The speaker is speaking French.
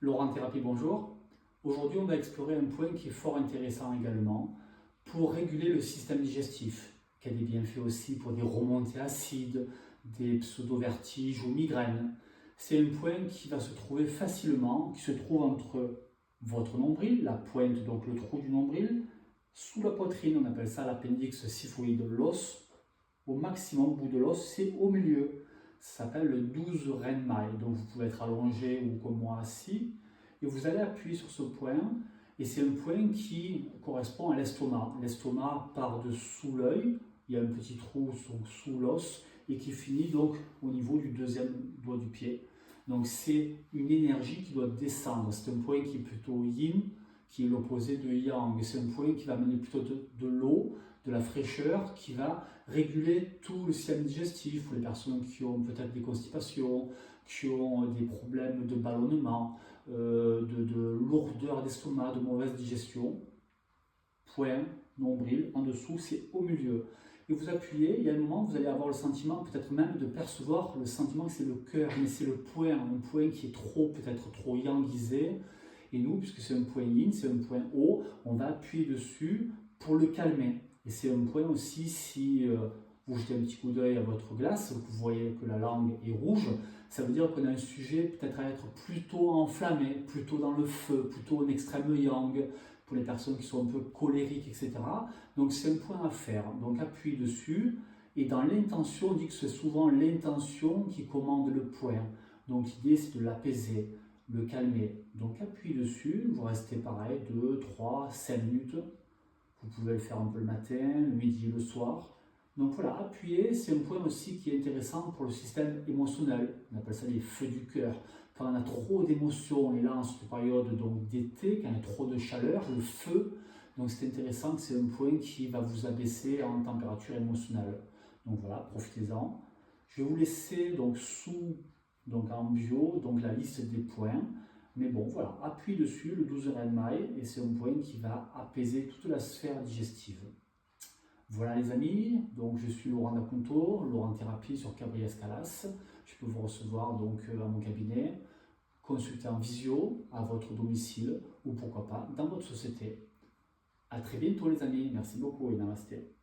Laurent Thérapie, bonjour. Aujourd'hui, on va explorer un point qui est fort intéressant également pour réguler le système digestif, qui a des bienfaits aussi pour des remontées acides, des pseudo-vertiges ou migraines. C'est un point qui va se trouver facilement, qui se trouve entre votre nombril, la pointe, donc le trou du nombril, sous la poitrine, on appelle ça l'appendix xiphoïde, l'os, au maximum, au bout de l'os, c'est au milieu. Ça s'appelle le 12 Renmai. Donc vous pouvez être allongé ou comme moi assis. Et vous allez appuyer sur ce point. Et c'est un point qui correspond à l'estomac. L'estomac part de sous l'œil. Il y a un petit trou sous l'os et qui finit donc au niveau du deuxième doigt du pied. Donc c'est une énergie qui doit descendre. C'est un point qui est plutôt yin, qui est l'opposé de yang. C'est un point qui va amener plutôt de l'eau, de la fraîcheur, qui va réguler tout le système digestif pour les personnes qui ont peut-être des constipations, qui ont des problèmes de ballonnement, de lourdeur d'estomac, de mauvaise digestion. Point, nombril, en dessous, c'est au milieu. Et vous appuyez, il y a un moment, vous allez avoir le sentiment, peut-être même de percevoir le sentiment que c'est le cœur, mais c'est le point, un point qui est peut-être trop yanguisé. Et nous, puisque c'est un point yin, c'est un point haut, on va appuyer dessus pour le calmer. Et c'est un point aussi, si vous jetez un petit coup d'œil à votre glace, vous voyez que la langue est rouge, ça veut dire qu'on a un sujet peut-être à être plutôt enflammé, plutôt dans le feu, plutôt en extrême yang, pour les personnes qui sont un peu colériques, etc. Donc c'est un point à faire. Donc appuyez dessus, et dans l'intention, on dit que c'est souvent l'intention qui commande le point. Donc l'idée c'est de l'apaiser, le calmer. Donc appuyez dessus, vous restez pareil, 2, 3, 5 minutes. Vous pouvez le faire un peu le matin, le midi, le soir. Donc voilà, appuyer, c'est un point aussi qui est intéressant pour le système émotionnel. On appelle ça les feux du cœur. Quand on a trop d'émotions, et là en cette période d'été, quand il y a trop de chaleur, le feu, donc c'est intéressant que c'est un point qui va vous abaisser en température émotionnelle. Donc voilà, profitez-en. Je vais vous laisser donc en bio, donc la liste des points. Mais bon, voilà, appuie dessus, le 12 Renmai, et c'est un point qui va apaiser toute la sphère digestive. Voilà les amis, donc je suis Laurent Dapunto, Laurent Thérapie sur Cabri Escalas. Je peux vous recevoir donc à mon cabinet, consulter en visio à votre domicile ou pourquoi pas dans votre société. À très bientôt les amis, merci beaucoup et namasté.